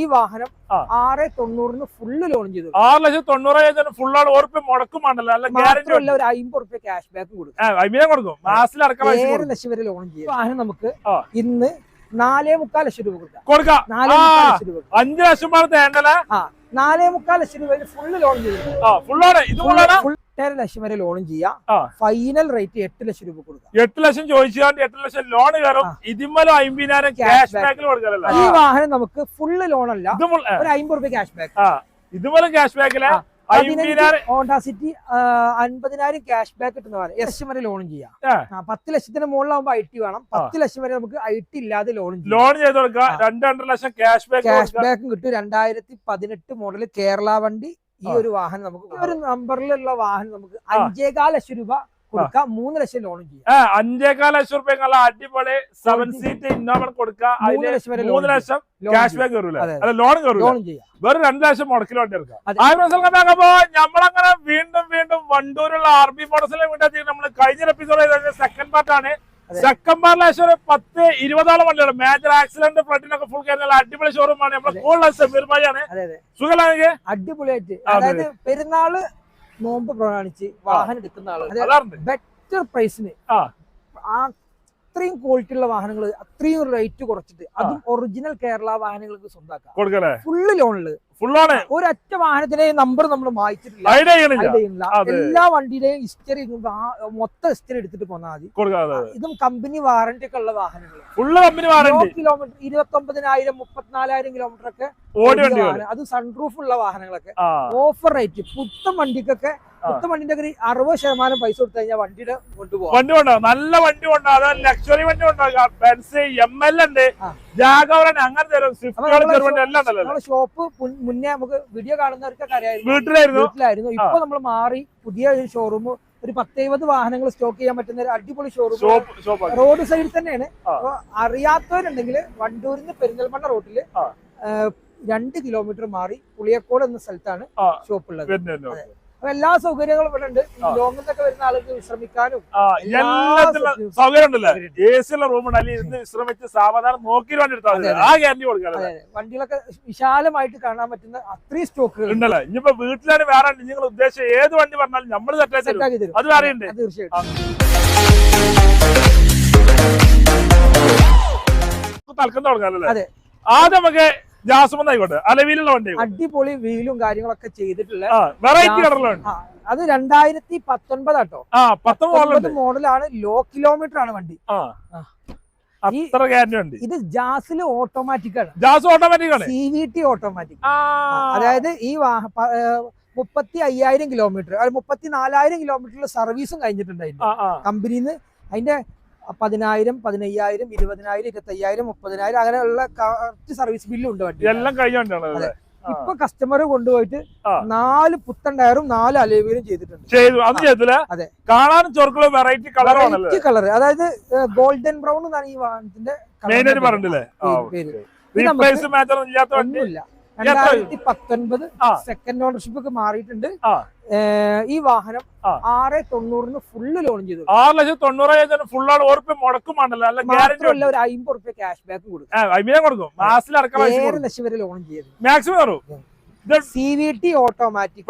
ഈ വാഹനം 690 full loan ചെയ്തു. 6,90,000 ഫുള്ളാണ്. ഉറപ്പ് മുടക്കുമാണല്ലോ, അല്ല ഗ്യാരണ്ടി ഒരു 50 റുപ്യ ക്യാഷ് ബാക്ക് കൊടുക്കും. 7 ലക്ഷം വരെ ലോൺ ചെയ്യും. വാഹനം നമുക്ക് ഇന്ന് 4.25 ലക്ഷം രൂപ കൊടുക്കാം. 5 ലക്ഷം 4.25 ലക്ഷം രൂപ ഫുള്ള് ലോൺ ചെയ്തു. 8 ലക്ഷം വരെ ലോൺ ചെയ്യാം. ഫൈനൽ റേറ്റ് 8 ലക്ഷം രൂപ കൊടുക്കാം. 8 ലക്ഷം ചോദിച്ചാൽ 8 ലക്ഷം ലോൺ കയറും. ഇതിന്മേലും 50,000 ക്യാഷ് ബാക്കിൽ കൊടുക്കാനല്ലോ. ഈ വാഹനം നമുക്ക് ഫുള്ള് ലോൺ അല്ല, ഒരു 50 റുപ്യ ക്യാഷ് ബാക്ക്. ഇതുമൂലം ക്യാഷ് ബാക്കില് ഹോണ്ട സിറ്റി 50,000 ക്യാഷ് ബാക്ക് കിട്ടുന്നതാണ്. 1 ലക്ഷം വരെ ലോൺ ചെയ്യാം. 10 ലക്ഷത്തിന് മുകളിലാവുമ്പോ IT വേണം. 10 ലക്ഷം വരെ നമുക്ക് IT ഇല്ലാതെ ലോൺ ചെയ്ത് കൊടുക്കാം. 2.5 ലക്ഷം ക്യാഷ് ബാക്കും കിട്ടും. 2018 മോഡൽ കേരള വണ്ടി. ഈ ഒരു വാഹനം നമുക്ക് ഒരു നമ്പറിലുള്ള വാഹനം നമുക്ക് 5.25 ലക്ഷം രൂപ കൊടുക്കാം. 3 ലക്ഷം ലോൺ ചെയ്യാം. 5.25 ലക്ഷം റുപ്യ അടിപൊളി 7 സീറ്റ് ഇന്നോവ കൊടുക്കാം. 3 ലക്ഷം ക്യാഷ് ബാക്ക് കയറൂല, അല്ല ലോൺ ചെയ്യാം. വെറും 2 ലക്ഷം മുടക്കിൽ വണ്ടി എടുക്കാം. നമ്മളങ്ങനെ വീണ്ടും വണ്ടൂരുള്ള RB മോഡൽസിലെ വീട്ടിൽ നമ്മൾ കഴിഞ്ഞ എപ്പിസോഡ് സെക്കൻഡ് പാർട്ടാണ്. സെക്കൻഡ് പാർട്ടിൽ 10-20 വണ്ടിയാണ്. മേജർ ആക്സിഡന്റ് ഫ്രണ്ടിനൊക്കെ ഫുൾ കയറുന്ന അടിപൊളി ഷോറൂമാണ്. നമ്മുടെ കൂടുതൽ സമീർ ഭായിയാണ്. സുഖമാണെങ്കിൽ അടിപൊളിയായിട്ട്, അതായത് പെരുന്നാള് നോമ്പ് പ്രമാണിച്ച് വാഹനം എടുക്കുന്ന ആള് ബെറ്റർ പ്രൈസിന് അത്രയും ക്വാളിറ്റി ഉള്ള വാഹനങ്ങൾ അത്രയും റേറ്റ് കുറച്ചിട്ട് അതും ഒറിജിനൽ കേരള വാഹനങ്ങൾക്ക് സ്വന്തമാക്കാം. ഫുള്ള് ലോണില് ഫുള്ളാണ്. ഒരൊറ്റ വാഹനത്തിന്റെ നമ്പർ നമ്മൾ വായിച്ചിട്ടില്ല. എല്ലാ വണ്ടിയുടെയും ഹിസ്റ്ററി മൊത്തം ഹിസ്റ്ററി എടുത്തിട്ട് പോന്നാൽ മതി. ഇതും കമ്പനി വാറന്റി ഒക്കെ ഉള്ള വാഹനങ്ങൾ. കിലോമീറ്റർ 29,000 34,000 കിലോമീറ്റർ ഒക്കെ അത് സൺറൂഫ് ഉള്ള വാഹനങ്ങളൊക്കെ ഓഫർ റേറ്റ്. പുത്തൻ വണ്ടിക്കൊക്കെ പുത്തൻ വണ്ടിന്റെ 60% പൈസ കൊടുത്തു കഴിഞ്ഞാൽ വണ്ടിയുടെ കൊണ്ടുപോകാം. വണ്ടി കൊണ്ടാവും, നല്ല വണ്ടി കൊണ്ടാവും, ലക്ഷറി വണ്ടി കൊണ്ടാവും. ബെൻസ് ML ഉണ്ട്, ജാഗവർ അങ്ങനെ ഷോപ്പ് മുന്നേ നമുക്ക് വീഡിയോ കാണുന്നവർക്കൊക്കെ വീട്ടിലായിരുന്നു. ഇപ്പൊ നമ്മൾ മാറി പുതിയ ഒരു ഷോറൂം, ഒരു 10-20 വാഹനങ്ങൾ സ്റ്റോക്ക് ചെയ്യാൻ പറ്റുന്ന ഒരു അടിപൊളി ഷോറൂം റോഡ് സൈഡിൽ തന്നെയാണ്. അപ്പൊ അറിയാത്തവരുണ്ടെങ്കിൽ വണ്ടൂരിന്ന് പെരിന്തൽമണ്ണ റോഡില് 2 കിലോമീറ്റർ മാറി പുളിയക്കോട് എന്ന സ്ഥലത്താണ് ഷോപ്പ് ഉള്ളത്. അപ്പൊ എല്ലാ സൗകര്യങ്ങളും ഇവിടെ ഉണ്ട്. ലോങ്ങിലൊക്കെ വരുന്ന ആളുകൾക്ക് വിശ്രമിക്കാനും സൗകര്യം ഉണ്ടല്ലോ. AC ഉള്ള റൂം ഉണ്ട്, അല്ലെങ്കിൽ വിശ്രമിച്ച് സാവധാനം നോക്കി വണ്ടി എടുത്താൽ ആ ഗ്യാരണ്ടി കൊടുക്കാം. വണ്ടികളൊക്കെ വിശാലമായിട്ട് കാണാൻ പറ്റുന്ന അത്രയും സ്റ്റോക്കുകൾ ഉണ്ടല്ലോ. ഇനിയിപ്പോ വീട്ടിലാണ് വേറെ നിങ്ങൾ ഉദ്ദേശിച്ച ഏത് വണ്ടി പറഞ്ഞാലും നമ്മൾ സെറ്റാക്കി തരും. അത് വേറെ ഉണ്ട് തീർച്ചയായിട്ടും. തൽക്കം തുടങ്ങാനല്ലേ. ആദ്യം നമുക്ക് ജാസ്മന്നായിക്കോട്ടെ, അലവിലുള്ള വണ്ടി അടിപൊളി വീലും കാര്യങ്ങളൊക്കെ ചെയ്തിട്ടുള്ള വെറൈറ്റി കളറിലാണ്. അത് 2019 ആട്ടോ. 19 മോഡലാണ്. ലോ കിലോമീറ്റർ ആണ് വണ്ടി. ഇത് ജാസിൽ ഓട്ടോമാറ്റിക് ആണ്. CVT automatic. അതായത് ഈ 35,000 കിലോമീറ്റർ 34,000 കിലോമീറ്ററിൽ സർവീസും കഴിഞ്ഞിട്ടുണ്ടായിരുന്നു കമ്പനിന്ന്. അതിന്റെ 10,000 15,000 20,000 25,000 30,000 അങ്ങനെയുള്ള സർവീസ് ബില്ലും ഉണ്ട് വണ്ടി എല്ലാം കഴിഞ്ഞ. ഇപ്പൊ കസ്റ്റമർ കൊണ്ടുപോയിട്ട് 4 പുത്തൻ ടയറും 4 അലോയിലും ചെയ്തിട്ടുണ്ട്. അതെ, കാണാനും ചൊറുക്കുള്ള വെറൈറ്റി കളർ. അതായത് ഗോൾഡൻ ബ്രൗൺ എന്നാണ് ഈ വാഹനത്തിന്റെ ഒന്നുമില്ല. 2019 സെക്കൻഡ് ഓണർഷിപ്പ് ഒക്കെ മാറിയിട്ടുണ്ട്. ഈ വാഹനം 690 ഫുള്ള് ലോൺ ചെയ്തു. 6,90,000 ഫുള്ളാണ്. ഉറപ്പ് മുടക്കുമാണല്ലോ, അല്ല ഗ്യാരണ്ടി ഒരു 50 റുപ്യ ക്യാഷ് ബാക്ക് കൊടുക്കും. 7 ലക്ഷം വരെ ലോൺ ചെയ്തു. മാക്സിമം CVT ഓട്ടോമാറ്റിക്,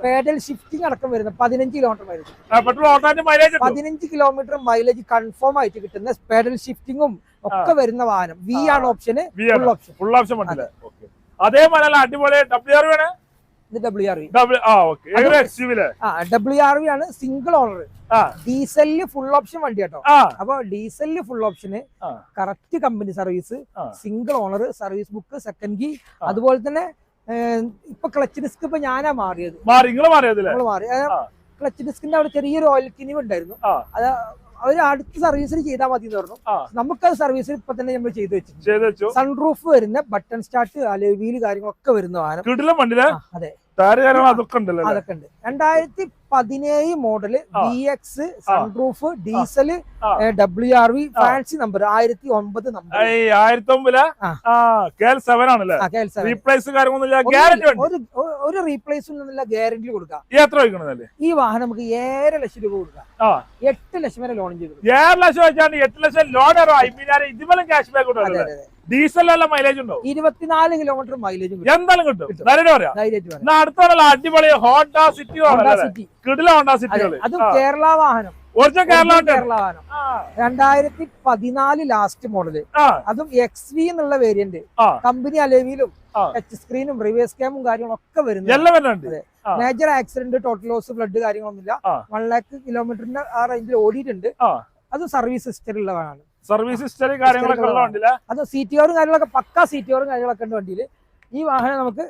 പേഡൽ ഷിഫ്റ്റിംഗ് അടക്കം വരുന്ന 15 kilometre mileage 15 kilometre mileage confirm ആയിട്ട് കിട്ടുന്ന പേഡൽ ഷിഫ്റ്റിംഗും ഒക്കെ വരുന്ന വാഹനം. V ആണ് ഓപ്ഷന്, ഫുൾ ഓപ്ഷൻ. അതേപോലെ അടിപൊളി WRV ആണ്. സിംഗിൾ ഓണർ, ഡീസലില് ഫുൾ ഓപ്ഷൻ വണ്ടി കേട്ടോ. അപ്പൊ ഡീസലില് full option correct company service, single owner, service book, second key. അതുപോലെ തന്നെ ഇപ്പൊ ക്ലച്ച് ഡിസ്ക് ഇപ്പൊ ഞാനാ മാറിയത്. ക്ലച്ച് ഡിസ്കിന്റെ അവിടെ ചെറിയൊരു ഓയിൽ കിനിവ് ഉണ്ടായിരുന്നു. അത് അവര് അടുത്ത സർവീസിൽ ചെയ്താൽ മതി എന്ന് പറഞ്ഞു. നമുക്കത് സർവീസിൽ ഇപ്പൊ തന്നെ നമ്മൾ ചെയ്തു വെച്ചു. സൺറൂഫ് വരുന്ന ബട്ടൺ സ്റ്റാർട്ട്, അലോയ് വീല് കാര്യങ്ങളൊക്കെ വരുന്ന വാഹനം. അതെ, അതൊക്കെ ഉണ്ട്. 2017 model VX sunroof diesel WRV fancy number 1009 number. 1009 ഒരു റീപ്ലേസും ഗ്യാരണ്ടി കൊടുക്കാം. എത്ര ഈ വാഹനം നമുക്ക് 7 ലക്ഷം രൂപ കൊടുക്കാം. 8 ലക്ഷം വരെ ലോൺ ചെയ്തു. 7 ലക്ഷം വെച്ചാൽ 8 ലക്ഷം ലോൺ. ഇതുപോലെ ക്യാഷ് ബാക്ക് ഡീസലിലെല്ലാം മൈലേജ് ഉണ്ടോ? 24 കിലോമീറ്റർ മൈലേജും എന്തായാലും കിട്ടും. അടുത്തുള്ള അടിപൊളി ഹോണ്ട സിറ്റി കിടില ഹോണ്ട സിറ്റികള്. അതും കേരള വാഹനം, കേരള വാഹനം 2014 ലാസ്റ്റ് മോഡല്. അതും XV എന്നുള്ള വേരിയന്റ്. കമ്പനി അലേവിയിലും ടച്ച് സ്ക്രീനും റിവേഴ്സ് ക്യാമും കാര്യങ്ങളൊക്കെ വരുന്നുണ്ട്. Major accident, total loss, blood കാര്യങ്ങളൊന്നുമില്ല. 1 lakh കിലോമീറ്ററിന്റെ ആ റേഞ്ചിൽ ഓടിയിട്ടുണ്ട്. അത് സർവീസ് ഹിസ്റ്ററി ഉള്ളതാണ്. സർവീസ് ഹിസ്റ്ററി കാര്യങ്ങളൊക്കെ ഉള്ള വണ്ടിയില്ല. അത് CTOറും കാര്യങ്ങളൊക്കെ പക്കാ CTOറും കാര്യങ്ങളൊക്കെ ഉണ്ട് വണ്ടിയിൽ. ഈ വാഹനം നമുക്ക്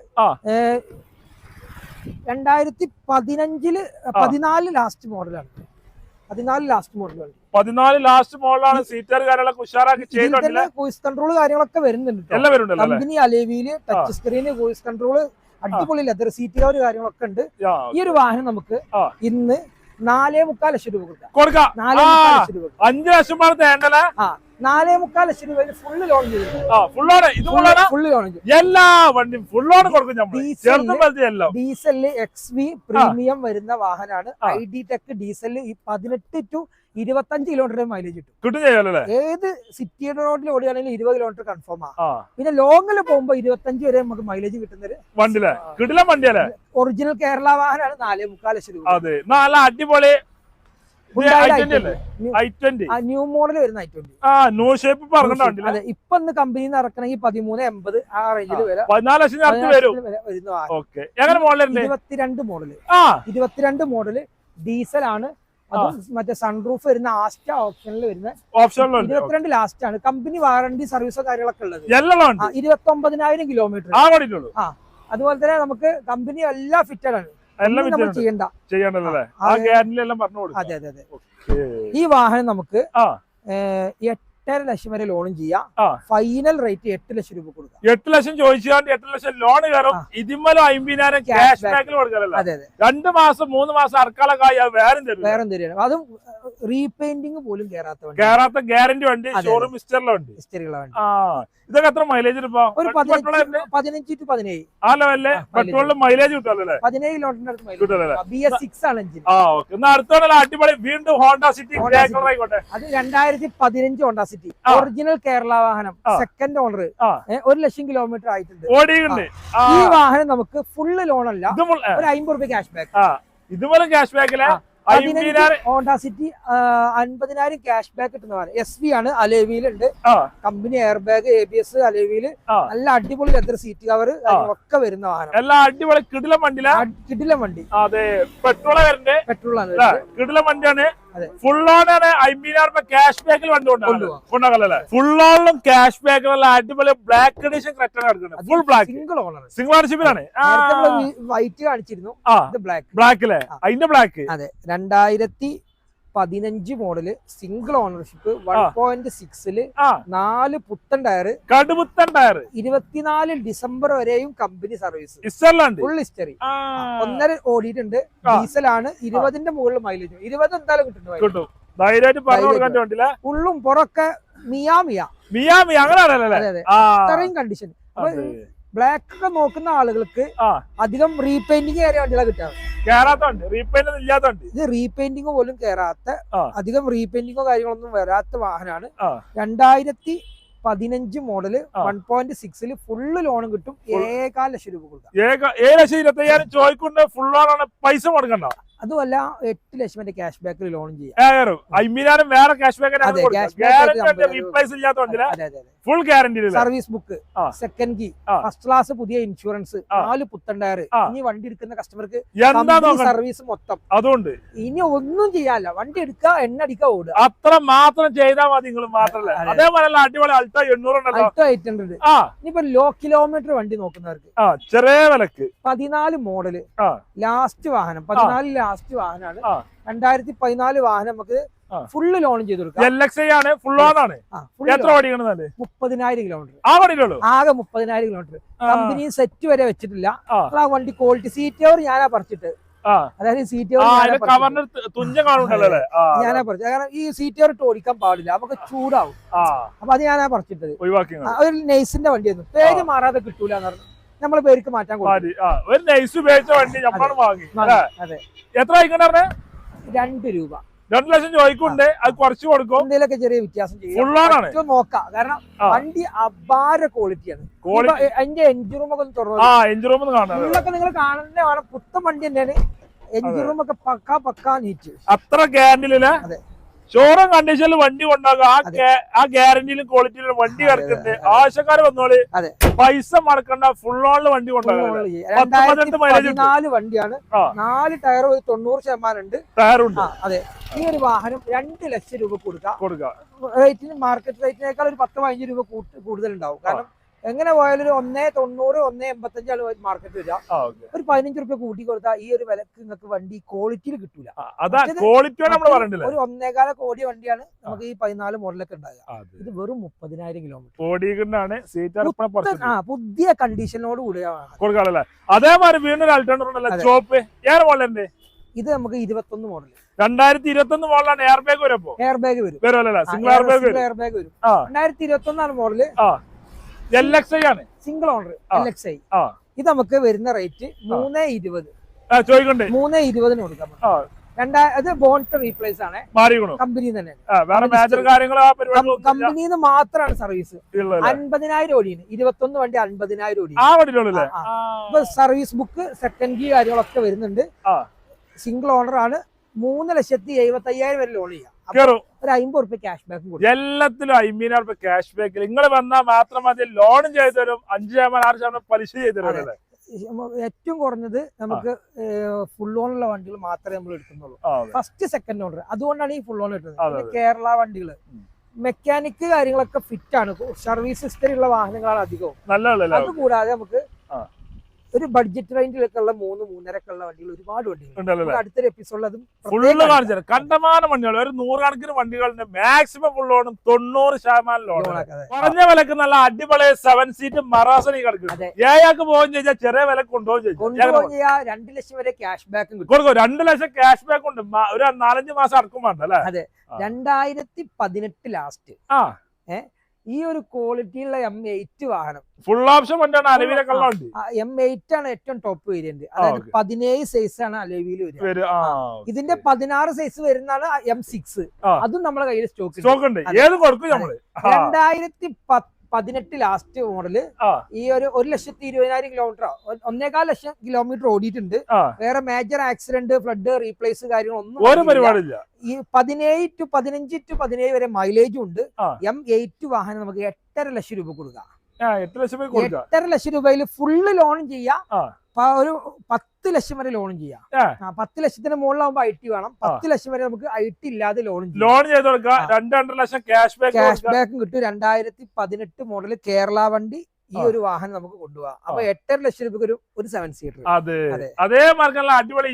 2014 ലാസ്റ്റ് മോഡലാണ്. 14 ലാസ്റ്റ് മോഡലാണ്. സീറ്റർ കാര്യങ്ങളൊക്കെ ഉഷാറാക്കി ചെയ്തിട്ടുണ്ട്. ക്രൂയിസ് കൺട്രോൾ കാര്യങ്ങളൊക്കെ വരുന്നുണ്ട്. കമ്പനി അലേവിയില് ടച്ച് സ്ക്രീന്, ക്രൂയിസ് കൺട്രോൾ, അടിപൊളി ലെതർ സീറ്റുകൾ കാര്യങ്ങളൊക്കെ ഉണ്ട്. ഈ ഒരു വാഹനം നമുക്ക് ഇന്ന് 4.25 ലക്ഷം രൂപ കൊടുക്കാം. 4.25 ലക്ഷം രൂപ. 5 ലക്ഷം 4.25 ലക്ഷം രൂപ ഫുള്ള് ലോൺ എല്ലാ വണ്ടിയും ഫുൾ ലോൺ കൊടുക്കും. ഡീസലില് XV പ്രീമിയം വരുന്ന വാഹനമാണ്. ID ടെക് ഡീസലില് 18 to 25 കിലോമീറ്റർ മൈലേജ് കിട്ടും. ഏത് സിറ്റി റോഡിൽ ഓടുകയാണെങ്കിൽ 20 കിലോമീറ്റർ കൺഫേം ആണ്. പിന്നെ ലോങ്ങിൽ പോകുമ്പോ 25 വരെ നമുക്ക് മൈലേജ് കിട്ടുന്നത് വണ്ടിയല്ലേ. ഒറിജിനൽ കേരള വാഹനമാണ്. 4.25 ലക്ഷം രൂപ. അടിപൊളി ന്യൂ മോഡൽ വരുന്ന I20. അതെ, ഇപ്പൊ കമ്പനിയിൽ നിന്ന് ഇറക്കണമെങ്കിൽ 13.80 ആ റേഞ്ചിൽ വരാം. 22 മോഡല് ഡീസലാണ്. അതും മറ്റേ സൺറൂഫ് വരുന്ന ആസ്റ്റ ഓപ്ഷനിൽ വരുന്ന 22 ലാസ്റ്റ് ആണ്. കമ്പനി വാറണ്ടി സർവീസോ കാര്യങ്ങളൊക്കെ ഉള്ളത്. 29,000 കിലോമീറ്റർ. അതുപോലെ തന്നെ നമുക്ക് കമ്പനി എല്ലാം ഫിറ്റഡ് ആണ്. ചെയ്യണ്ട. അതെ. ഈ വാഹനം നമുക്ക് 8.5 ലക്ഷം വരെ ലോണും ചെയ്യാം. ഫൈനൽ റേറ്റ് 8 ലക്ഷം രൂപ കൊടുക്കാം. 8 ലക്ഷം ചോദിച്ചാൽ 8 ലക്ഷം ലോൺ കയറും. ഇതിന്മേലും 50,000 ക്യാഷ് ബാക്കിൽ കൊടുക്കാനല്ല. 2 മാസം 3 മാസം അർക്കാലൊക്കെ വേറെ തരും. അതും റീപെയിന്റിംഗ് പോലും കേറാത്ത ഗ്യാരണ്ടി വണ്ടി. ഷോറൂം ഹിസ്റ്ററിയുള്ള വണ്ടി. ഇതൊക്കെ എത്ര മൈലേജ്? 15 to 17 ആ ലെവലില് പെട്രോളിന് മൈലേജ് കിട്ടുമല്ലോ. 17 കിലോമീറ്റർ BS6 ആണ് എഞ്ചിൻ. അടുത്തുള്ള അടിപൊളി വീണ്ടും ഹോണ്ട സിറ്റി ആയിക്കോട്ടെ. അത് 2015 ഹോണ്ട സിറ്റി ഒറിജിനൽ കേരള വാഹനം. Second owner. 1 ലക്ഷം കിലോമീറ്റർ ആയിട്ടുണ്ട്. ഈ വാഹനം നമുക്ക് ഫുള്ള് ലോൺ അല്ല, ഒരു 50 രൂപ ക്യാഷ് ബാക്ക്. ഇതുപോലെ ക്യാഷ് ബാക്കില് ഹോണ്ട സിറ്റി 50,000 ക്യാഷ് ബാക്ക് കിട്ടുന്നതാണ്. SV ആണ്. അലേവിയിലുണ്ട്. കമ്പനി എയർ ബാഗ്, ABS, അലേവിയില് നല്ല അടിപൊളി ലെതർ സീറ്റ് കവർ ഒക്കെ വരുന്ന വാഹനം. എല്ലാം അടിപൊളി കിടിലം വണ്ടി. അതെ, പെട്രോളാണ്. കിടിലം വണ്ടിയാണ്. ഫുൾ ഓണാണ്. 50,000 രൂപ ക്യാഷ് ബാക്കിൽ വണ്ടി കൊണ്ടാകല്ലേ. ഫുൾ ഓണിലും ക്യാഷ് ബാക്കിലുള്ള അടിപൊളി ബ്ലാക്ക് എഡിഷൻ കിടക്കുന്നത്. ഫുൾ ബ്ലാക്ക് സിംഗിൾ ഓണർഷിപ്പിലാണ്. വൈറ്റ് കാണിച്ചിരുന്നു. ബ്ലാക്കിലെ അതിന്റെ ബ്ലാക്ക്. അതെ, 2015 മോഡല് സിംഗിൾ ഓണർഷിപ്പ്. 1.6 4 പുത്തൻ ടയർ. 24 ഡിസംബർ വരെയും കമ്പനി സർവീസ്. Full history. 1.5 ഓടിയിട്ടുണ്ട്. ഡീസലാണ്. 20ന്റെ മുകളിൽ മൈലേജ്. 20 എന്തായാലും കിട്ടും. ഉള്ളും പുറമൊക്കെ മിയാമിയ അത്രയും കണ്ടീഷൻ. ബ്ലാക്ക് ഒക്കെ നോക്കുന്ന ആളുകൾക്ക് അധികം റീപെയിന്റിങ് കയറിയ വണ്ടികളെ കിട്ടാറ്. ഇത് റീപെയിന്റിങ് പോലും കയറാത്ത, അധികം റീപെയിന്റിങ്ങോ കാര്യങ്ങളൊന്നും വരാത്ത വാഹനമാണ്. 2015 മോഡല് 1.6 ഫുള്ള് ലോണും കിട്ടും. 7.25 ലക്ഷം രൂപ കൊടുക്കാം. 7,25,000 ചോദിക്കൊണ്ട് ഫുൾ ലോണാണ്. പൈസ കൊടുക്കണ്ട. അതുമല്ല 8 ലക്ഷം വരെ ക്യാഷ് ബാക്കിൽ ലോണും ചെയ്യാം. 50,000 വേറെ cash back. Full guarantee. Service book, second key, first class, പുതിയ ഇൻഷുറൻസ്, 4 പുത്തൻ ടയർ. ഇനി വണ്ടി എടുക്കുന്ന കസ്റ്റമർക്ക് സർവീസ് മൊത്തം. അതുകൊണ്ട് ഇനി ഒന്നും ചെയ്യാല്ല. വണ്ടി എടുക്കുക, എണ്ണ അടിക്കുക, ഓടുക. അത്ര മാത്രം ചെയ്താൽ മതി. നിങ്ങൾ മാത്രമല്ല, അതേപോലെ അടിപൊളി Alto 800. ഇനിയിപ്പോ ലോ കിലോമീറ്റർ വണ്ടി നോക്കുന്നവർക്ക് ചെറിയ വിലക്ക് 14 മോഡല് ലാസ്റ്റ് വാഹനം. 14 ലാസ്റ്റ് വാഹനമാണ്. 2014 വാഹനം നമുക്ക് ഫുള്ള് ലോൺ ചെയ്ത് കൊടുക്കാം. 30,000 കിലോമീറ്റർ. ആകെ 30,000 കിലോമീറ്റർ. കമ്പനി സെറ്റ് വരെ വെച്ചിട്ടില്ല. ആ വണ്ടി ക്വാളിറ്റി. സീറ്റോർ ഞാനാ പറിച്ചിട്ട്. അതായത് സീറ്റോർ ഞാനാ പറിച്ചത്. കാരണം ഈ സീറ്റോർ ഇട്ട് ഓടിക്കാൻ പാടില്ല, നമുക്ക് ചൂടാവും. അപ്പൊ അത് ഞാനാ പറിച്ചിട്ടത്. ഒരു നെയ്സിന്റെ വണ്ടിയായിരുന്നു. പേര് മാറാതെ കിട്ടൂല എന്ന് പറഞ്ഞു നമ്മള് പേർക്ക് മാറ്റാൻ കൊടുത്തു. അതെ, എത്ര 2 രൂപ. 2 ലക്ഷം ചോദിക്കുന്നുണ്ട്, അത് കുറച്ച് കൊടുക്കും, എന്തെങ്കിലുമൊക്കെ ചെറിയ വ്യത്യാസം ചെയ്യും, നോക്കാം. കാരണം വണ്ടി അപാര ക്വാളിറ്റിയാണ്. അതിന്റെ എഞ്ചിൻ റൂം ഒക്കെ തുറന്നൊക്കെ നിങ്ങൾ കാണുന്ന വേണം. പുത്തൻ വണ്ടി തന്നെയാണ്. എഞ്ചിൻ റൂം ഒക്കെ പക്കാ നീറ്റ്, അത്ര ഗ്യാരണ്ടിയില്ല. ഷോറൂം കണ്ടീഷനിൽ വണ്ടി കൊണ്ടാകും. ആ ഗ്യാരണ്ടിയിലും ക്വാളിറ്റിയിലും വണ്ടി കിടക്കുന്നുണ്ട്. ആവശ്യക്കാർ വന്നോളി, പൈസ മടക്കണ്ട, ഫുൾ ഓണില് വണ്ടി കൊണ്ടാകും. 2014 വണ്ടിയാണ്. 4 ടയർ 90% ഉണ്ട്. ടയറുണ്ട്. അതെ, ഈ ഒരു വാഹനം 2 ലക്ഷം രൂപ കൊടുക്കാം. റേറ്റിന് മാർക്കറ്റ് റേറ്റിനേക്കാൾ ഒരു 10-15 രൂപ കൂടുതലുണ്ടാവും. കാരണം എങ്ങനെ പോയാലും ഒരു 190, 185 ആണ് മാർക്കറ്റ് വരിക. ഒരു 15 രൂപ കൂട്ടി കൊടുത്താൽ ഈ ഒരു വിലക്ക് നിങ്ങൾക്ക് വണ്ടി ക്വാളിറ്റിയിൽ കിട്ടൂല. ഒരു 1.25 കോടി വണ്ടിയാണ് നമുക്ക് ഈ 14 മോഡലൊക്കെ ഉണ്ടാകുക. ഇത് വെറും 30,000 കിലോമീറ്റർ പുതിയ കണ്ടീഷനോട് കൂടിയാണ്. അതേമാതിരി വീണ്ടും ഇത് നമുക്ക് 21 മോഡൽ 2021 മോഡലാണ്. എയർ ബാഗ് വരും. സിംഗിൾ എയർ ബാഗ് വരും. 2021 മോഡല്. LXi ആണ്, സിംഗിൾ ഓണർ LXi. ഇത് നമുക്ക് വരുന്ന റേറ്റ് 320 ചോദിക്കണ്ടേ, 320 കൊടുക്കാം. അത് ബോണ്ട് റീപ്ലേസ് ആണ്, കമ്പനി തന്നെ. കമ്പനിന്ന് മാത്രമാണ് സർവീസ്. 50,000 ഓടിയാണ്. 21 വണ്ടി 50,000 ഓടി. ഇപ്പൊ സർവീസ് ബുക്ക്, സെക്കൻഡ് കീ കാര്യങ്ങളൊക്കെ വരുന്നുണ്ട്. സിംഗിൾ ഓണർ ആണ്. 3,70,75,000 വരെ ലോൺ ചെയ്യാം. ഒരു 50 രൂപ ക്യാഷ് ബാക്ക് കൊടുക്കും. എല്ലാത്തിലും 50,000 രൂപ ക്യാഷ് ബാക്ക്. നിങ്ങൾ വന്നാൽ മാത്രം മതി, ലോണും ചെയ്തു തരും. 5%, 6% പലിശ ചെയ്തു തരും. ഏറ്റവും കുറഞ്ഞത് നമുക്ക് ഫുൾ ഓണുള്ള വണ്ടികൾ മാത്രമേ നമ്മൾ എടുക്കുന്നുള്ളൂ. ഫസ്റ്റ് സെക്കൻഡ് ഓണർ, അതുകൊണ്ടാണ് ഈ ഫുൾ ഓൺ എടുക്കുന്നത്. കേരള വണ്ടികള് മെക്കാനിക് കാര്യങ്ങളൊക്കെ ഫിറ്റ് ആണ്. സർവീസ് ഹിസ്റ്ററി ഉള്ള വാഹനങ്ങളാണ് അധികവും. അതുകൂടാതെ നമുക്ക് ഒരു ബഡ്ജറ്റ് റേഞ്ചിലൊക്കെ ഉള്ള 3-3.5 ഉള്ള വണ്ടികൾ ഒരുപാട് വണ്ടികൾ അടുത്തൊരു എപ്പിസോഡിൽ അതും ഫുള്ള് കാണിച്ചു. കണ്ടമാനം വണ്ടികൾ, ഒരു 100 കണക്കിന് വണ്ടികളുണ്ട്. മാക്സിമം ഫുൾ ലോണും 90% ലോൺ. കുറഞ്ഞ വിലക്ക് നല്ല അടിപൊളി 7 സീറ്റ് മറാസനി കിടക്കും. ഏയാൾക്ക് പോകും ചോദിച്ചാൽ ചെറിയ വില കൊണ്ടുപോകും. 2 ലക്ഷം വരെ ക്യാഷ് ബാക്ക് കൊടുക്കും. 2 ലക്ഷം ക്യാഷ് ബാക്ക് ഉണ്ട്. ഒരു 4-5 മാസം അടക്കം വേണ്ട അല്ലേ? അതെ. 2018 ലാസ്റ്റ് ഈ ഒരു ക്വാളിറ്റിയുള്ള M8 വാഹനം ഫുൾ ഓപ്ഷൻ വണ്ടിയാണ്. അലവിലൊക്കെ M8 ആണ് ഏറ്റവും ടോപ്പ് വേരിയന്റ്. അതായത് 17 സൈസ് ആണ് അലവിയിൽ വരിക. ഇതിന്റെ 16 സൈസ് വരുന്നതാണ് M6. അതും നമ്മളെ കയ്യിൽ സ്റ്റോക്ക് ഉണ്ട്. 2018 ലാസ്റ്റ് മോഡല്. ഈ ഒരു 1,20,000 കിലോമീറ്റർ, 1.25 ലക്ഷം കിലോമീറ്റർ ഓടിയിട്ടുണ്ട്. വേറെ മേജർ ആക്സിഡന്റ്, ഫ്ലഡ്, റീപ്ലേസ് കാര്യങ്ങളൊന്നും. ഈ 17 to 17 വരെ മൈലേജും ഉണ്ട്. M8 വാഹനം നമുക്ക് 8.5 ലക്ഷം രൂപ കൊടുക്കാം. 8.5 ലക്ഷം രൂപയിൽ ഫുള്ള് ലോണും ചെയ്യാം. ഒരു 10 ലക്ഷം വരെ ലോണും ചെയ്യാം. 10 ലക്ഷത്തിന് മുകളിലാവുമ്പോ IT വേണം. 10 ലക്ഷം വരെ നമുക്ക് IT ഇല്ലാതെ ലോൺ ചെയ്ത് കൊടുക്കാം. 2.5 ലക്ഷം ക്യാഷ് ബാക്കും കിട്ടും. 2018 മോഡൽ കേരള വണ്ടി. ഈ ഒരു വാഹനം നമുക്ക് കൊണ്ടുപോകാം. അപ്പൊ 8.5 ലക്ഷം രൂപ ഒരു 7 സീറ്റർ. അതേ മാർക്കുള്ള അടിപൊളി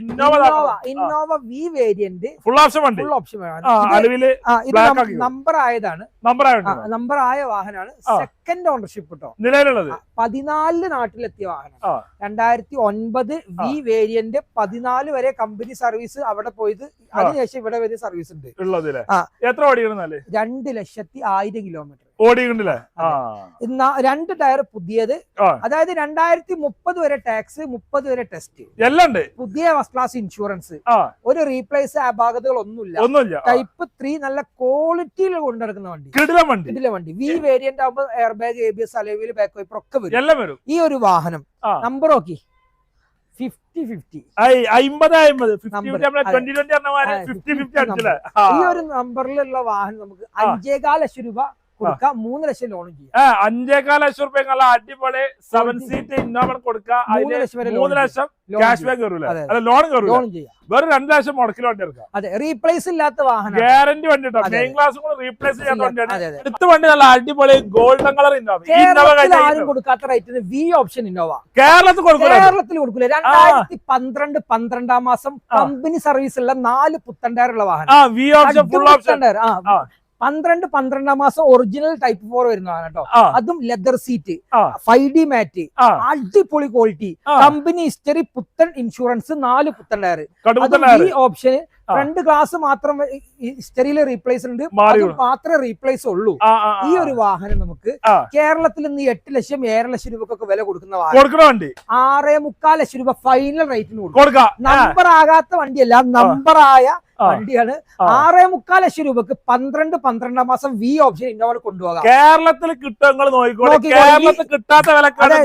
Innova V variant full option number ആയതാണ്. നമ്പർ ആയ വാഹനമാണ്. സെക്കൻഡ് ഓണർഷിപ്പ് കേട്ടോ. നിലവിലുള്ളത് 14 നാട്ടിലെത്തിയ വാഹനം. 2009 V വേരിയന്റ്. 14 വരെ കമ്പനി സർവീസ് അവിടെ പോയത്. അതിനുശേഷം ഇവിടെ വരെ സർവീസ് ഉണ്ട്. എത്ര ഓടിക്കണം? 2,01,000 കിലോമീറ്റർ ഓടിക്കണ്ടല്ലേ. 2 ടയർ പുതിയത്. അതായത് 2030 വരെ ടാക്സ്, 30 വരെ ടെസ്റ്റ് എല്ലാം ഉണ്ട്. പുതിയ ഫസ്റ്റ് ക്ലാസ് ഇൻഷുറൻസ്. ഒരു റീപ്ലേസ് അപാകതകൾ ഒന്നുമില്ല. ടൈപ്പ് 3 നല്ല ക്വാളിറ്റിയിൽ കൊണ്ടുനടക്കുന്ന വണ്ടി. കിടിലൻ വണ്ടി. V വേരിയന്റ് ആകുമ്പോൾ എയർ ബാഗ്, ABS, അലോയിൽ, ബാക്ക് വൈപ്പർ ഒക്കെ വരും. ഈ ഒരു വാഹനം നമ്പർ നോക്കി 50-50. ഈ ഒരു നമ്പറിലുള്ള വാഹനം നമുക്ക് 5.25 ലക്ഷം രൂപ കൊടുക്കാം. 3 ലക്ഷം ലോണും ചെയ്യാം. 5.25 ലക്ഷം രൂപ അടിപൊളി 7 സീറ്റ് ഇന്നോവ കൊടുക്കാം. 3 ലക്ഷം ക്യാഷ് ബാക്ക് ലോൺ ചെയ്യാം. വെറും 2 ലക്ഷം മുടക്കിൽ വണ്ടി എടുക്കാം. അതെ, റീപ്ലേസ് ഇല്ലാത്ത വാഹനം, ഗ്യാരണ്ടി വണ്ടി. മെയിൻ ക്ലാസ് കൂടെ റീപ്ലേസ് ചെയ്യാത്ത വണ്ടിയാണ്. അടുത്ത വണ്ടി നല്ല അടിപൊളി ഗോൾഡൻ കളർ ഇന്നോവ. ആരും കൊടുക്കാത്ത റേറ്റിന് V ഓപ്ഷൻ ഇന്നോവ കേരളത്തിൽ കൊടുക്കൂല. 2012 12-ാം മാസം കമ്പനി സർവീസ് ഉള്ള 4 പുത്തൻ ടയറുള്ള വാഹനം. V option full option. 12-12-ാം മാസം ഒറിജിനൽ ടൈപ്പ് 4 വരുന്നതാണ് കേട്ടോ. അതും ലെതർ സീറ്റ്, 5D മാറ്റ്, അടിപൊളി ക്വാളിറ്റി, കമ്പനി ഹിസ്റ്ററി, പുത്തൻ ഇൻഷുറൻസ്, 4 പുത്തൻ ടയർ. ഈ ഓപ്ഷന് ഫ്രണ്ട് ഗ്ലാസ് മാത്രം ഹിസ്റ്ററിയിൽ റീപ്ലേസ് ഉണ്ട്. മാത്രമേ റീപ്ലേസ് ഉള്ളൂ. ഈ ഒരു വാഹനം നമുക്ക് കേരളത്തിൽ നിന്ന് 8 ലക്ഷം 7 ലക്ഷം രൂപക്കൊക്കെ വില കൊടുക്കുന്ന വാഹനം 6.25 ലക്ഷം രൂപ ഫൈനൽ റേറ്റിന് കൊടുക്കാം. നമ്പർ ആകാത്ത വണ്ടിയല്ല, നമ്പറായ വണ്ടിയാണ്. 6.25 ലക്ഷം രൂപക്ക് 12 മാസം വി ഓപ്ഷൻ ഇന്നോവ കൊണ്ടുപോകാം. കേരളത്തിൽ കിട്ടും, കേരളത്തിൽ കിട്ടാത്ത വിലക്കാണ്.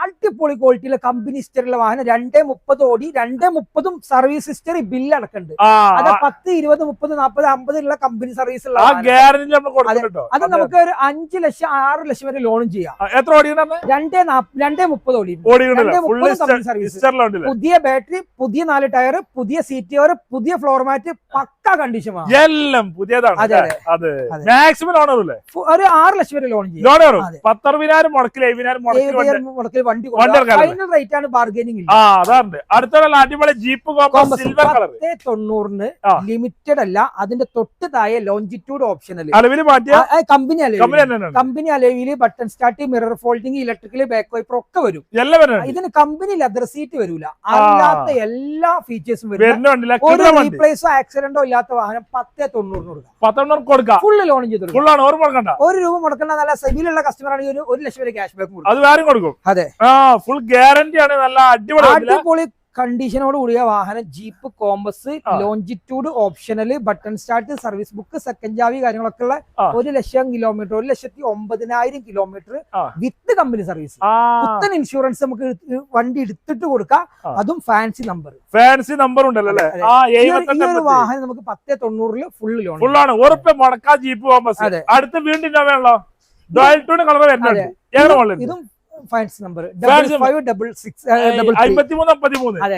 അടിപൊളി ക്വാളിറ്റിയിലെ കമ്പനി ഹിസ്റ്ററിയുള്ള വാഹനം 2.30 ഓടി 2.30 സർവീസ് ഹിസ്റ്ററി ബില്ല് അടക്കുന്നുണ്ട്. അത് 10, 20, 30, 40, 50 ഉള്ള കമ്പനി സർവീസ് ഉള്ള അത് നമുക്ക് ഒരു 5 ലക്ഷം 6 ലക്ഷം വരെ ലോണും ചെയ്യാം. എത്ര ഓടിയാണ്? 2.30 ഓടി. പുതിയ ബാറ്ററി, പുതിയ 4 ടയർ, പുതിയ സീറ്റ് കവർ, പുതിയ ഫ്ലോർ മാറ്റ്, പക്ക കണ്ടീഷൻ എല്ലാം പുതിയതാണ്. മാക്സിമം ലോൺ ഒരു 6 ലക്ഷം വരെ ലോൺ ചെയ്യാം. 10,000 മുടക്കിൽ വണ്ടി ഫൈനൽ റേറ്റ് ആണ്, ബാർഗൈനിങ് ഇല്ല. അതാണ് അടുത്തുള്ള അടിപൊളി Jeep Compass silver colour. 90 limited അല്ല, അതിന്റെ തൊട്ട് താഴെ ലോഞ്ചിറ്റ്യൂഡ് ഓപ്ഷനൽ കമ്പനി അലവില് button start, mirror folding, electrical, back wiper ഒക്കെ വരും. ഇതിന് കമ്പനി ലെതർ സീറ്റ് വരൂല. അല്ലാത്ത എല്ലാ ഫീച്ചേഴ്സും വരും. ഒരു റീപ്ലേസോ ആക്സിഡന്റോ ഇല്ലാത്ത വാഹനം 10,90 കൊടുക്കാം. ഫുള്ള് ലോൺ ചെയ്ത് ഒരു രൂപ മുടക്കണ്ട. നല്ല സെബിലുള്ള കസ്റ്റമർ ആണെങ്കിൽ 1 ലക്ഷം വരെ ക്യാഷ് ബാക്ക് കൊടുക്കും. അതെ, ഫുൾ ഗ്യാരണ്ടി ആണ്. നല്ല അടിപൊളി കണ്ടീഷനോട് കൂടിയ വാഹനം. Jeep Compass, Longitude optional, button start, service book, second ചാവി കാര്യങ്ങളൊക്കെ ഉള്ള 1 lakh kilometre, 1,09,000 kilometre with company service. പുത്തൻ ഇൻഷുറൻസ് നമുക്ക് വണ്ടി എടുത്തിട്ട് കൊടുക്കാം. അതും ഫാൻസി നമ്പർ ഉണ്ടല്ലോ. ഈ ഒരു വാഹനം നമുക്ക് 10,90 ഫുൾ ലോൺ. ഫുള്ളാണ്. ഉറപ്പ് ജീപ്പ് കോമ്പസ്. അടുത്ത് വീണ്ടും ഇതും ഫാൻസി നമ്പർ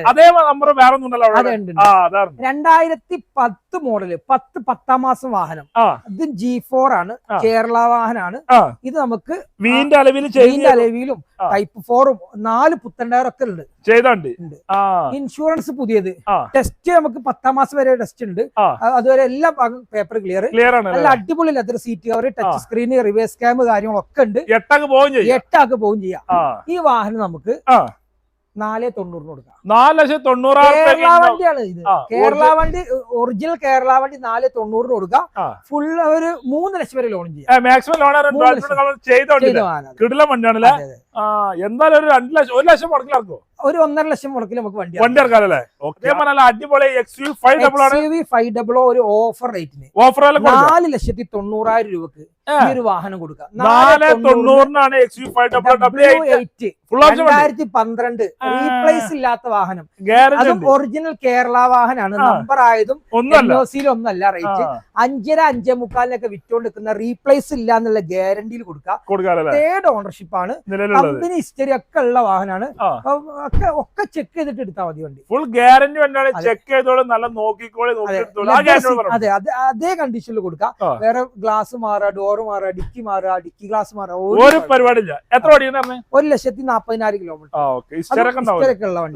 അതേ നമ്പർ വേറെ 2010 മോഡല് 10 മാസം വാഹനം. ഇത് G4 ആണ്, കേരള വാഹനമാണ്. ഇത് നമുക്ക് വീന്റെ അലവിലും ടൈപ്പ് 4ഉം 4 പുത്തൻ ടയർ ഒക്കെ ഉണ്ട്. ഇൻഷുറൻസ് പുതിയത്. ടെസ്റ്റ് നമുക്ക് 10 മാസം വരെ ടെസ്റ്റ് ഉണ്ട്. അതുവരെ എല്ലാ പേപ്പർ ക്ലിയർ ആണ്. നല്ല അടിപൊളി leather seat cover, touch screen, reverse cam കാര്യങ്ങളൊക്കെ ഉണ്ട്. 8 പോവും ചെയ്യാം. ഈ വാഹനം നമുക്ക് 4,90 കൊടുക്കാം. 4,90,000 കേരള വണ്ടിയാണ് ഇത്. കേരള വണ്ടി, ഒറിജിനൽ കേരള വണ്ടി 4,90 കൊടുക്കാം. ഫുൾ ഒരു 3 ലക്ഷം വരെ ലോൺ ചെയ്യാം. മാക്സിമം ലോൺ കിടിലം വണ്ടിയാണല്ലേ. എന്തായാലും ഒരു 2 ലക്ഷം 1 ലക്ഷം മുടക്കിലാക്കോ? ഒരു 1.5 ലക്ഷം മുടക്കിൽ നമുക്ക് വണ്ടി ഇറക്കാമല്ലേ. അടിപൊളി XUV 500 ഒരു ഓഫർ റേറ്റിന് 4,90,000 രൂപക്ക് ഈ ഒരു വാഹനം കൊടുക്കാം. 4,90,000 XUV 500 2012 റീപ്ലേസ് ഇല്ലാത്ത വാഹനം. അതും ഒറിജിനൽ കേരള വാഹനമാണ്. നമ്പർ ആയതും ഒന്നല്ല. റേറ്റ് 5.5-5.25 വിറ്റോണ്ടിരിക്കുന്ന, റീപ്ലേസ് ഇല്ല എന്നുള്ള ഗ്യാരണ്ടിയിൽ കൊടുക്കാം. 3rd ഓണർഷിപ്പ് ആണ്. കമ്പനി ഹിസ്റ്ററി ഒക്കെ ഉള്ള വാഹനമാണ്. ഒക്കെ ചെക്ക് ചെയ്തിട്ട് എടുത്താൽ മതി വണ്ടി. ഫുൾ ഗ്യാരണ്ടി വണ്ടിയാണ്. ചെക്ക് ചെയ്തോളൂ, നല്ല നോക്കിക്കോളെ. അതെ, അതേ കണ്ടീഷനിൽ കൊടുക്കാം. വേറെ ഗ്ലാസ് മാറുക, ഡോറ് മാറുക, ഡിക്കി മാറുക, ഡിക്കി ഗ്ലാസ് മാറുക, ഒരു പരിപാടിയില്ല. എത്ര ഓടിയാണ്? 1,40,000 കിലോമീറ്റർ ഉള്ള വണ്ടി.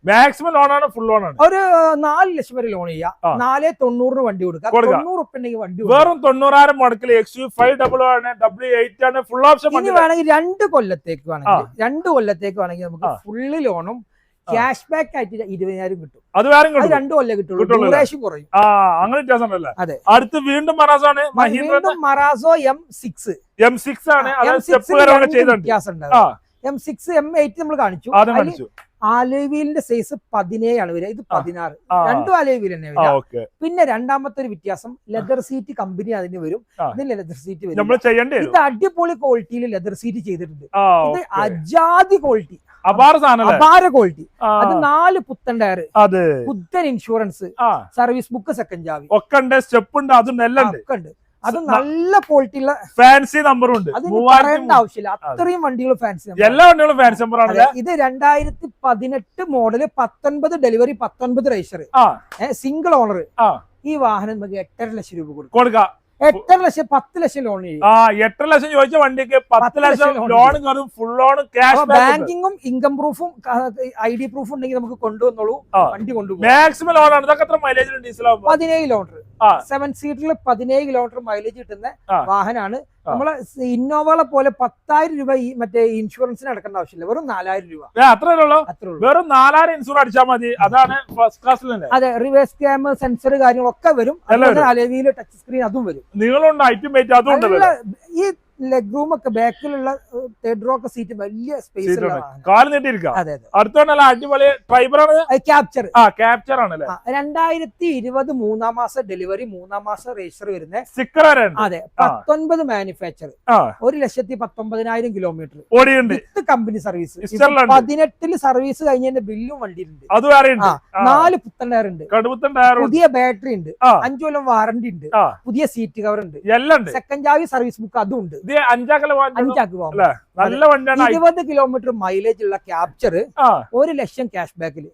മാക്സിമം ലോൺ ആണ്, ഫുൾ ലോൺ ആണ്. ഒരു 4 ലക്ഷം വരെ ലോൺ ചെയ്യാം. 4,90 വണ്ടി കൊടുക്കാം. 90 വണ്ടി വെറും 90,000 മുടക്കിൽ XUV 500 ആണ്, W8 ആണ്, ഫുൾ ഓപ്ഷൻ. ഇനി വേണമെങ്കിൽ 2 കൊല്ലത്തേക്ക് വേണമെങ്കിൽ നമുക്ക് ഫുള്ള് ലോണും ക്യാഷ് ബാക്ക് ആയിട്ട് 20,000 കിട്ടും. അത് വേറെ 2 കൊല്ലം കിട്ടുള്ളൂ. ഡ്യൂറേഷൻ കുറയും. അങ്ങനെ വ്യത്യാസമല്ലേ. അതെ. അടുത്ത് വീണ്ടും മറാസോ ആണ്. മറാസോ M6 ആണ്. M6 M8 നമ്മൾ കാണിച്ചു. ആലോവീലിന്റെ സൈസ് 17 ആണ് വരിക. ഇത് 16. രണ്ടും ആലോവീൽ തന്നെ വരിക. പിന്നെ രണ്ടാമത്തെ ഒരു വ്യത്യാസം, ലെതർ സീറ്റ് കമ്പനി അതിന് വരും. ഇതിന് ലെതർ സീറ്റ് വരും. ഇത് അടിപൊളി ക്വാളിറ്റിയിൽ ലെതർ സീറ്റ് ചെയ്തിട്ടുണ്ട്. ഇത് അജാതി ക്വാളിറ്റി, അപാര ക്വാളിറ്റി. അത് 4 പുത്തൻ ടയർ, പുത്തൻ ഇൻഷുറൻസ്, സർവീസ് ബുക്ക്, സെക്കൻഡ് ചാവി ഒക്കെ ഉണ്ട്. സ്റ്റെപ്പ് ഉണ്ട്, അതും എല്ലാം ഉണ്ട്. അത് നല്ല ക്വാളിറ്റി ഉള്ള ഫാൻസി നമ്പർ ഉണ്ട്. പറയേണ്ട ആവശ്യമില്ല, അത്രയും വണ്ടികൾ ഫാൻസി. എല്ലാ വണ്ടികളും ഫാൻസി നമ്പർ ആണ്. ഇത് 2018 model, 19 delivery, 19 register, single owner. ഈ വാഹനം നമുക്ക് 8.5 ലക്ഷം രൂപ കൊടുക്കാം. 8.5 ലക്ഷം 10 ലക്ഷം ലോൺ ചെയ്യും. 8 ലക്ഷം ചോദിച്ച വണ്ടിക്ക് 10 ലക്ഷം ലോൺ കയറും. ഫുൾ ലോൺ, ക്യാഷ് ബാങ്കിങ്ങും ഇൻകം പ്രൂഫും ID പ്രൂഫും ഉണ്ടെങ്കിൽ നമുക്ക് കൊണ്ടുവന്നോളൂ, വണ്ടി കൊണ്ടുപോകും. മാക്സിമം ലോൺ ആണ്. ഇതൊക്കെ എത്ര mileage diesel 17 kilometre 7 സീറ്ററിൽ 17 kilometre mileage കിട്ടുന്ന വാഹനമാണ്. നമ്മളെ ഇന്നോവകളെ പോലെ 10,000 രൂപ ഈ മറ്റേ ഇൻഷുറൻസിന് അടക്കേണ്ട ആവശ്യമില്ല. വെറും 4,000 രൂപ. അത്രേ ഉള്ളൂ. വെറും 4,000 ഇൻഷുറൻസ് അടിച്ചാൽ മതി. അതാണ് ഫസ്റ്റ് ക്ലാസ്സിൽ. അതെ, റിവേഴ്സ് ക്യാം, സെൻസർ കാര്യങ്ങളൊക്കെ വരും. അലോവിയില് ടച്ച് സ്ക്രീൻ അതും വരും. നിങ്ങളുണ്ട്, ഐറ്റം അതും ഈ ലെഗ് റൂം ഒക്കെ ബാക്കിലുള്ള തേർഡ് റോ ഒക്കെ സീറ്റ് വലിയ സ്പേസ് ഉള്ള വാഹനം. കാല് നീട്ടിയിരിക്കാം. അതെ അതെ. അടുത്തോണ്ടല്ല അടിപൊളി ഡ്രൈവറാണ്. ക്യാപ്ചർ. ക്യാപ്ചർ ആണല്ലേ. 2020 3-ാം മാസം ഡെലിവറി 3-ാം മാസം രജിസ്റ്റർ വരുന്ന സ്റ്റിക്കർ വരെ. അതെ. 19 മാനുഫാക്ചർ, 1,19,000 കിലോമീറ്റർ ഓടിയുണ്ട്. With company service. 18 സർവീസ് കഴിഞ്ഞതിന്റെ ബില്ലും വണ്ടിയിലുണ്ട്. അത് വേറെ 4 പുത്തൻ ടയർ ഉണ്ട്, പുതിയ ബാറ്ററി ഉണ്ട്, 5 കൊല്ലം വാറന്റി ഉണ്ട്, പുതിയ സീറ്റ് കവർ ഉണ്ട്, സെക്കൻഡ് ചാവി സർവീസ് ബുക്ക് അതും ഉണ്ട്. 5 പോകാം. നല്ല വണ്ടിയാണ്. 20 കിലോമീറ്റർ മൈലേജ് ഉള്ള ക്യാപ്ചർ 1 ലക്ഷം ക്യാഷ് ബാക്കില്.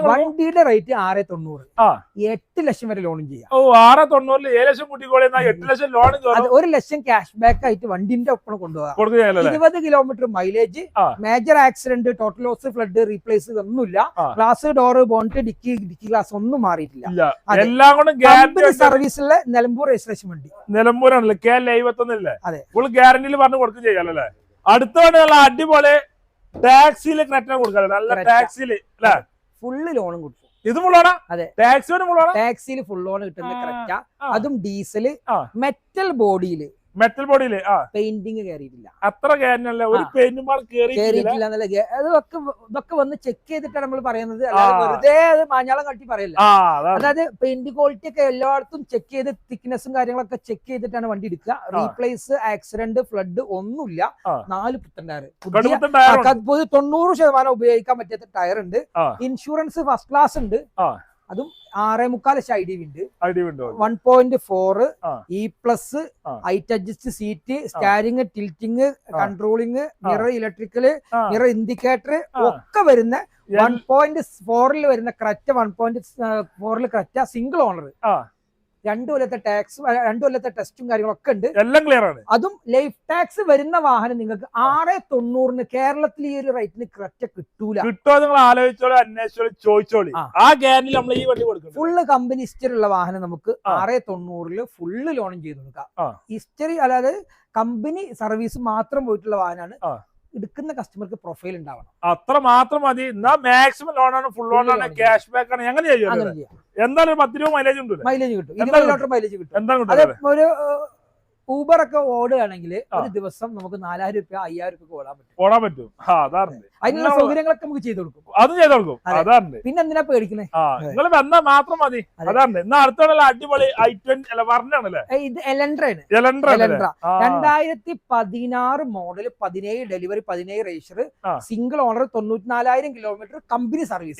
വണ്ടിയുടെ റേറ്റ് 690. 8 ലക്ഷം വരെ ലോണും ചെയ്യാം. 690 7 ലക്ഷം കൂട്ടിക്കോളെ 8 lakh loan. 1 lakh cash back ആയിട്ട് വണ്ടിന്റെ ഒപ്പം കൊണ്ടുപോകാം. 20 kilometre mileage, major accident, total loss, flood, replace ഒന്നുമില്ല. Glass, door, bond, dicky glass ഒന്നും മാറിയിട്ടില്ല. എല്ലാം കൊണ്ടും സർവീസിലെ നിലമ്പൂർ രജിസ്ട്രേഷൻ വണ്ടി. നിലമ്പൂരാണല്ലേ. KL-71 അതെ. ഫുൾ ഗ്യാരണ്ടിയിൽ പറഞ്ഞു കൊടുക്കും ചെയ്യാലല്ലേ. അടുത്ത വണ്ടിയുള്ള അടിപൊളി ടാക്സിയില് ക്രെറ്റ കൊടുക്കാം. നല്ല ടാക്സിയില് അല്ലെ ഫുള്ള് ലോണും കിട്ടും. ഇത് ഫുള്ളാണ്. അതെ. ടാക്സിയിൽ ഫുൾ ലോൺ കിട്ടുന്ന ക്രെറ്റ. അതും ഡീസല്, മെറ്റൽ ബോഡിയില്. മെറ്റൽ ബോഡിയില് പെയിന്റിങ് കയറിയിട്ടില്ല. അത്ര ഗ്യാരണ്ടി ഒരു പെയിന്റും കയറിയിട്ടില്ല. ഇതൊക്കെ വന്ന് ചെക്ക് ചെയ്തിട്ടാണ് നമ്മൾ പറയുന്നത്. വെറുതെ അത് മാഞ്ഞാളം കട്ടി പറയില്ല. അതായത് പെയിന്റ് ക്വാളിറ്റി ഒക്കെ എല്ലായിടത്തും ചെക്ക് ചെയ്ത് തിക്നെസ്സും കാര്യങ്ങളൊക്കെ ചെക്ക് ചെയ്തിട്ടാണ് വണ്ടി എടുക്കുക. റീപ്ലേസ്, ആക്സിഡന്റ്, ഫ്ലഡ് ഒന്നുമില്ല. 4 പുത്തൻ ടയർ. 90% ഉപയോഗിക്കാൻ പറ്റാത്ത ടയർ ഉണ്ട്. ഇൻഷുറൻസ് ഫസ്റ്റ് ക്ലാസ് ഉണ്ട്. അതും 6.25 ലക്ഷം ഐ ഡി ഉണ്ട്. 1.4 E+, height adjust seat, steering, tilting, controlling, mirror electrical, mirror indicator ഒക്കെ വരുന്ന 1.4 വരുന്ന ക്രെറ്റ. 1.4 Creta single owner. 2 കൊല്ലത്തെ ടാക്സ്, 2 കൊല്ലത്തെ ടെസ്റ്റും കാര്യങ്ങളൊക്കെ ഉണ്ട്. എല്ലാം ക്ലിയർ ആണ്. അതും ലൈഫ് ടാക്സ് വരുന്ന വാഹനം നിങ്ങൾക്ക് 690 കേരളത്തിൽ ഈ ഒരു റേറ്റിന് ക്രെറ്റ കിട്ടൂല. കിട്ടോ നിങ്ങൾ ആലോചിച്ചോളൂ, അന്വേഷിച്ചോളൂ, ചോദിച്ചോളൂ. ആ ഗ്യാരണ്ടി നമ്മൾ ഈ വണ്ടി കൊടുക്കും. ഫുള്ള് കമ്പനി ഹിസ്റ്ററി ഉള്ള വാഹനം നമുക്ക് 690 ഫുള്ള് ലോണും ചെയ്ത് കൊടുക്കാം. ഹിസ്റ്ററി അതായത് കമ്പനി സർവീസ് മാത്രം പോയിട്ടുള്ള വാഹനമാണ്. എടുക്കുന്ന കസ്റ്റമർക്ക് പ്രൊഫൈൽ ഉണ്ടാവണം. അത്ര മാത്രം മതി. മാക്സിമം ലോണാണ്, ഫുൾ ലോണാണ്, ക്യാഷ് ബാക്ക് ആണ്. എങ്ങനെ ചെയ്യാം? എന്തായാലും 10 രൂപ മൈലേജ് ഉണ്ട്. മൈലേജ് കിട്ടും. 20 കിലോമീറ്റർ മൈലേജ് കിട്ടും. എന്താ ഒരു ഊബർ ഒക്കെ ഓടുകയാണെങ്കിൽ ഒരു ദിവസം നമുക്ക് 4,000 രൂപ 5,000 രൂപ ഓടാൻ പറ്റും. അതിനുള്ള സൗകര്യങ്ങളൊക്കെ നമുക്ക് ചെയ്തു കൊടുക്കും. അത് ചെയ്ത് കൊടുക്കും. അതാണ്. പിന്നെ എന്തിനാ പേടിക്കണേ? നിങ്ങൾ വന്നാൽ മാത്രം മതി. അതാണ്. എന്നാ അടുത്തുള്ള അടിപൊളി i20 പറഞ്ഞാണല്ലേ. ഇത് എലൻഡ്രയാണ്. 2016 model, 17 delivery, 17 register, single owner, 94,000 kilometre, company service.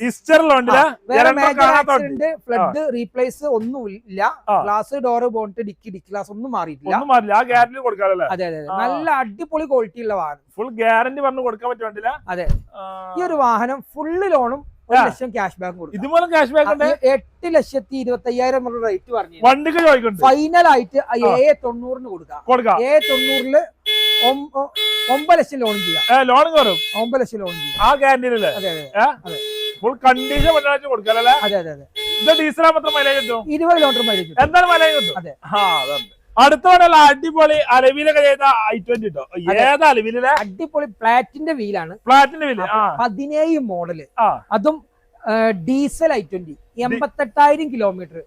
Flood, replace ഒന്നും ഇല്ല. Glass, door, bond, dicky glass ഒന്നും മാറിയിട്ടില്ല. അതെ അതെ. നല്ല അടിപൊളി ക്വാളിറ്റി ഉള്ള വാഹനം. ഫുൾ ഗ്യാരണ്ടി പറഞ്ഞു കൊടുക്കാൻ പറ്റില്ല. അതെ. ഈ ഒരു വാഹനം ഫുള്ള് ലോണും 1 ലക്ഷം ക്യാഷ് ബാക്ക് കൊടുക്കും. ഇതുപോലെ ക്യാഷ് ബാക്ക് 8,25,000 റേറ്റ് പറഞ്ഞു. വണ്ടിക്ക് ചോദിക്കുന്നുണ്ട്. ഫൈനൽ ആയിട്ട് A90 കൊടുക്കാം. A90 9 ലക്ഷം ലോൺ ചെയ്യാം. ലോൺ കയറും. 9 ലക്ഷം ലോൺ ചെയ്യാം. ആ ഗ്യാരണ്ടിയിലല്ലേ? അതെ അതെ. ഫുൾ കണ്ടീഷൻ കൊടുക്കാല്ലേ? അതെ അതെ അതെ. ഇത് ഡീസലാ മാത്രം മൈലേജ് കിട്ടും. 20 കിലോമീറ്റർ മൈലേജ് കിട്ടും. എന്തായാലും മൈലേജ് കിട്ടും. അതെ. അടുത്തോടെയുള്ള അടിപൊളി അലവിലൊക്കെ ചെയ്ത i20 കിട്ടോ. ഏതാ അലവിലെ? അടിപൊളി പ്ലാറ്റിന്റെ വീലാണ്. പ്ലാറ്റിന്റെ വീല് 17 മോഡല്. അതും diesel i20, 88,000 kilometre,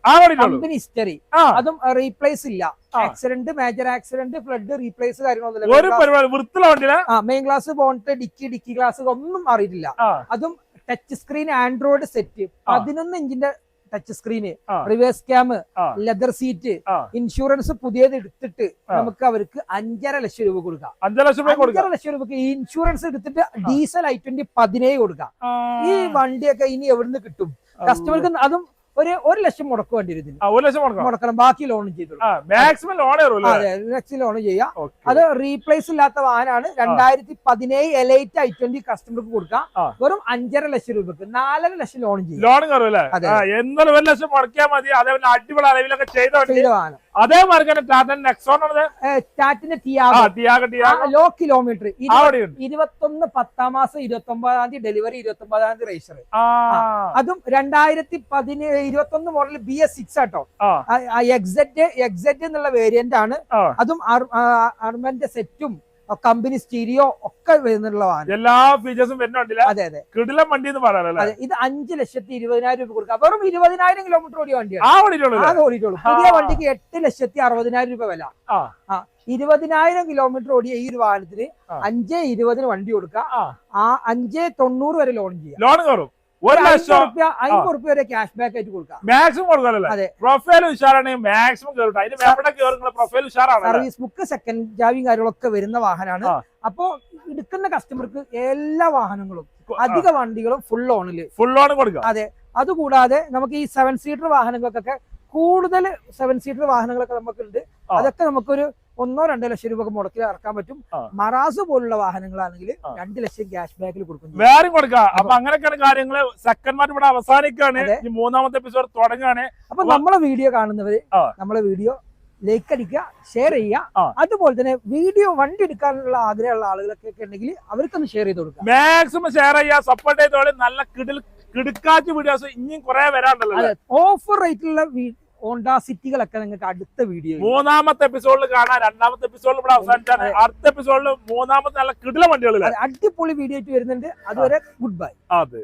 company history. അതും റീപ്ലേസ് ഇല്ല. Accident, major accident, flood, replace കാര്യങ്ങളൊന്നുമില്ല. Main glass, bonnet, dicky glass ഒന്നും മാറിയിട്ടില്ല. അതും ടച്ച് സ്ക്രീൻ, ആൻഡ്രോയിഡ് സെറ്റ്, 11 ഇഞ്ചിന്റെ touch screen, reverse cam, leather seat, insurance പുതിയത് എടുത്തിട്ട് നമുക്ക് അവർക്ക് 5.5 ലക്ഷം രൂപ കൊടുക്കാം. 5.5 ലക്ഷം രൂപക്ക് ഈ ഇൻഷുറൻസ് എടുത്തിട്ട് ഡീസൽ i20 17 കൊടുക്കാം. ഈ വണ്ടിയൊക്കെ ഇനി എവിടുന്ന് കിട്ടും കസ്റ്റമർക്ക്? അതും 1 ലക്ഷം മുടക്ക് വേണ്ടി വരും. 1 ലക്ഷം മുടക്കണം. ബാക്കി ലോൺ ചെയ്തു. മാക്സിമം ലോൺ ചെയ്യാം. അത് റീപ്ലേസ് ഇല്ലാത്ത വാഹനമാണ്. 2017 എലൈറ്റ് i20 കസ്റ്റമർക്ക് കൊടുക്കാം. വെറും 5.5 ലക്ഷം രൂപക്ക് 4.5 ലക്ഷം ലോൺ ചെയ്യും. ലോൺ കയറുമല്ലേ? എന്നാലും 1 ലക്ഷം മുടക്കിയാൽ മതി. അതേപോലെ അടിപൊളി അളവിലൊക്കെ ചെയ്ത വാഹനം. അതേമാതിരി ടാറ്റന്റെ ലോ കിലോമീറ്റർ, 21 10-ാം മാസം 29-ാം തീയതി ഡെലിവറി, 29-ാം തീയതി രജിസ്റ്റർ. അതും 2021 മോഡൽ BS6 ആട്ടോ. എക്സെറ്റ് എന്നുള്ള വേരിയന്റ് ആണ്. അതും അർമന്റെ സെറ്റും കമ്പനി സ്റ്റീരിയോ ഒക്കെ വരുന്നുള്ള വാഹനം, എല്ലാ ഫീച്ചേഴ്സും വരുന്നുണ്ടല്ല. അതെ അതെ, കിടിലൻ വണ്ടി എന്ന് പറയാനല്ലേ. ഇത് 5,20,000 രൂപ കൊടുക്കാം. വെറും 20,000 കിലോമീറ്റർ ഓടിയ വണ്ടിയാണ്. ഓടിയിട്ടുള്ളൂ. പുതിയ വണ്ടിക്ക് 8,60,000 രൂപ വില. 20,000 കിലോമീറ്റർ ഓടിയ ഈ ഒരു വാഹനത്തിന് 5,20 വണ്ടി കൊടുക്കാം. 5,90 വരെ ലോൺ ചെയ്യാം. ലോൺ കയറും. 1,50,000 വരെ ക്യാഷ് ബാക്ക് ആയിട്ട് കൊടുക്കാം. മാക്സിമം കൊടുക്കാനല്ലേ. പ്രൊഫൈൽ ഉഷാറാണെങ്കിൽ മാക്സിമം കയറും. പ്രൊഫൈൽ ഉഷാറാണ്. സർവീസ് ബുക്ക്, സെക്കൻഡ് ജാവിയും കാര്യങ്ങളൊക്കെ വരുന്ന വാഹനമാണ്. അപ്പോ എടുക്കുന്ന കസ്റ്റമർക്ക് എല്ലാ വാഹനങ്ങളും, അധിക വണ്ടികളും ഫുൾ ഓൺ കൊടുക്കാം. അതെ. അതുകൂടാതെ നമുക്ക് ഈ 7 സീറ്റർ വാഹനങ്ങൾക്കൊക്കെ കൂടുതൽ 7 സീറ്റർ വാഹനങ്ങളൊക്കെ നമുക്കുണ്ട്. അതൊക്കെ നമുക്കൊരു 1-2 ലക്ഷം രൂപ മുടക്കിൽ ഇറക്കാൻ പറ്റും. മറാസ് പോലുള്ള വാഹനങ്ങളാണെങ്കിൽ 2 ലക്ഷം ക്യാഷ് ബാക്കിൽ കൊടുക്കും. വേറെ കൊടുക്കാം. അപ്പൊ അങ്ങനെയൊക്കെയാണ് കാര്യങ്ങള്. സെക്കൻഡ് പാർട്ട് ഇവിടെ അവസാനിക്കാണ്. മൂന്നാമത്തെ എപ്പിസോഡ് തുടങ്ങുകയാണ്. അപ്പൊ നമ്മളെ വീഡിയോ കാണുന്നവര് നമ്മളെ വീഡിയോ ലൈക്ക് അടിക്കുക, ഷെയർ ചെയ്യുക. അതുപോലെ തന്നെ വീഡിയോ വണ്ടി എടുക്കാനുള്ള ആഗ്രഹമുള്ള ആളുകളൊക്കെ ഉണ്ടെങ്കിൽ അവർക്കൊന്ന് ഷെയർ ചെയ്ത് കൊടുക്കുക. മാക്സിമം ഷെയർ ചെയ്യുക, സപ്പോർട്ട് ചെയ്തോളി. നല്ല കിടുക്കാച്ച വീഡിയോസ് ഇനിയും കുറെ വരാണ്ടല്ലോ. ഓഫർ റേറ്റിലുള്ള ഹോണ്ട സിറ്റികളൊക്കെ നിങ്ങൾക്ക് അടുത്ത വീഡിയോ മൂന്നാമത്തെ എപ്പിസോഡിൽ കാണാം. രണ്ടാമത്തെ എപ്പിസോഡിൽ ഇവിടെ അവസാനിച്ചാണ്. അടുത്ത എപ്പിസോഡിൽ മൂന്നാമത്തെ നല്ല കിടിലൻ വണ്ടികളിൽ അടിപൊളി വീഡിയോ ആയിട്ട് വരുന്നുണ്ട്. അതുവരെ ഗുഡ് ബൈ. അതെ.